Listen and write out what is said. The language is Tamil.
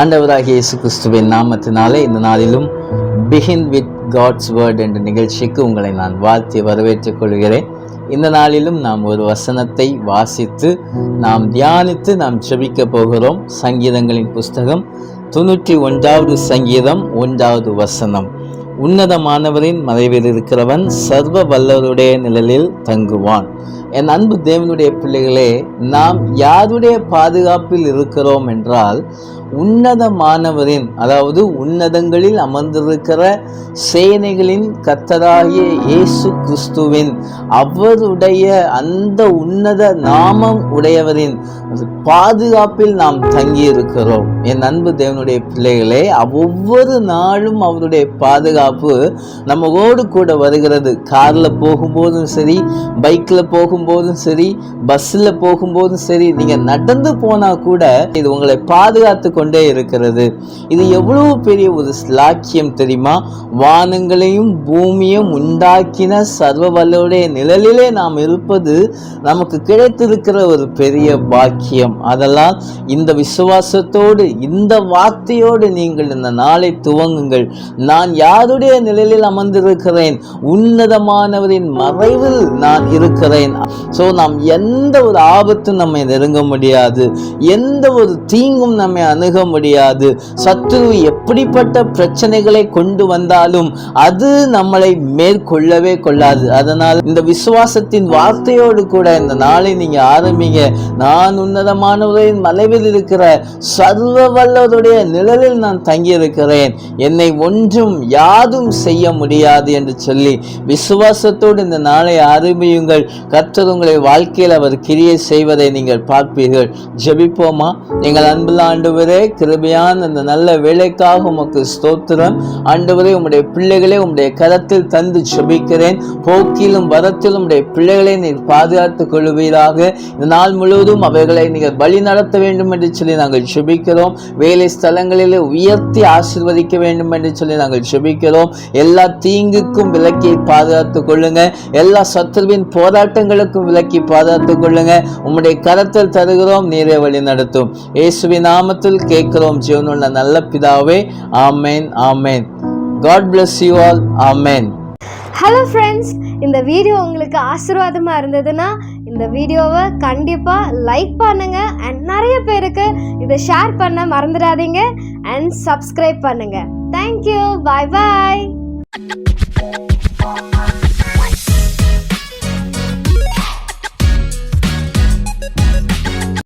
ஆண்டவராகிய இயேசு கிறிஸ்துவின் நாமத்தினாலே இந்த நாளிலும் பிகின் வித் காட்ஸ் வேர்ட் என்ற நிகழ்ச்சிக்கு உங்களை நான் வாழ்த்தி வரவேற்றுக் கொள்கிறேன். இந்த நாளிலும் நாம் ஒரு வசனத்தை வாசித்து நாம் தியானித்து நாம் ஜெபிக்க போகிறோம். சங்கீதங்களின் புஸ்தகம் 91வது சங்கீதம் 1வது வசனம். உன்னதமானவரின் மறைவில் இருக்கிறவன் சர்வ வல்லவருடைய நிழலில் தங்குவான். என் அன்பு தேவனுடைய பிள்ளைகளே, நாம் யாருடைய பாதுகாப்பில் இருக்கிறோம் என்றால் உன்னதமானவரின், அதாவது உன்னதங்களில் அமர்ந்திருக்கிற சேனைகளின் கர்த்தராகிய இயேசு கிறிஸ்துவின், அவருடைய அந்த உன்னத நாமம் உடையவரின் பாதுகாப்பில் நாம் தங்கி இருக்கிறோம். என் அன்பு தேவனுடைய பிள்ளைகளே, ஒவ்வொரு நாளும் அவருடைய பாதுகாப்பு நம்மோடு கூட வருகிறது. காரில் போகும்போதும் சரி, பைக்கில் போகும்போதும் சரி, பஸ்ஸில் போகும்போதும் சரி, நீங்கள் நடந்து போனால் கூட இது உங்களை பாதுகாத்து கொண்டே இருக்கிறது. இது எவ்வளவு பெரிய ஒரு ஸ்லாக்கியம் தெரியுமா? வானங்களையும் பூமியும் உண்டாக்கின சர்வ வல்லவருடைய நிழலிலே நாம் இருப்பது நமக்கு கிடைத்திருக்கிற ஒரு பெரிய பாக்கியம். அதெல்லாம் இந்த விசுவாசத்தோடு, இந்த வார்த்தையோடு நீங்கள் இந்த நாளை துவங்குங்கள். நான் யாருடைய நிழலில் அமர்ந்திருக்கிறேன்? உன்னதமானவரின் மறைவில் நான் இருக்கிறேன். ஸோ நாம் எந்த ஒரு ஆபத்தும் நம்மை நெருங்க முடியாது, எந்த ஒரு தீங்கும் நம்மை அணுக முடியாது. சத்துரு எப்படிப்பட்ட பிரச்சனைகளை கொண்டு வந்தாலும் அது நம்மளை மேற்கொள்ளவே கொள்ளாது. அதனால் இந்த விசுவாசத்தின் வார்த்தையோடு கூட இந்த நாளை நீங்க ஆரம்பிங்க. நான் உன்னதமானவரின் மறைவில் இருக்கிற சர்வ வல்லவருடைய நிழலில் நான் தங்கி இருக்கிறேன், என்னை ஒன்றும் யாதும் செய்ய முடியாது என்று சொல்லி விசுவாசத்தோடு இந்த நாளை ஆரம்பியுங்கள். கர்த்தர் உங்களை வாழ்க்கையில் அவர் கிரியை செய்வதை நீங்கள் பார்ப்பீர்கள். ஜெபிப்போமா? எங்கள் அன்புள்ள ஆண்டவரே, கிருபையான அந்த நல்ல வேலைக்காக உமக்கு ஸ்தோத்திரம். ஆண்டவரே, உம்முடைய பிள்ளைகளை உம்முடைய கரத்தில் தந்து ஜெபிக்கிறேன். போக்கிலும் வரத்திலும் உம்முடைய பிள்ளைகளை நீர் பாதுகாத்துக் கொள்வீராக. இந்த நாள் முழுவதும் அவைகளை நீங்கள் வழி நடத்த வேண்டும் என்று சொல்லி நாங்கள் ஜெபிக்கிறோம். வேலை ஸ்தலங்களிலே உயர்த்தி ஆசீர்வதிக்க வேண்டும் என்று சொல்லி நாங்கள் ஜெபிக்கிறோம். எல்லா தீங்குக்கும் விலக்கி பாதுகாத்துக் கொள்ளுங்க. எல்லா சத்துருவின் போராட்டங்களுக்கும் விலக்கி பாதுகாத்துக் கொள்ளுங்க. உம்முடைய கரத்தில் தருகிறோம், நீரே வழி நடத்தும். இயேசுவின் நாமத்தில் கேட்கிறோம் ஜீவனுள்ள நல்ல பிதாவே. ஆமென், ஆமென். God bless you all. Amen. Hello friends, இந்த வீடியோ உங்களுக்கு ஆசீர்வாதமாக இருந்ததுன்னா இந்த வீடியோவை கண்டிப்பாக லைக் பண்ணுங்க அண்ட் நிறைய பேருக்கு இதை ஷேர் பண்ண மறந்துடாதீங்க அண்ட் சப்ஸ்கிரைப் பண்ணுங்க. தேங்க்யூ. பாய் பாய்.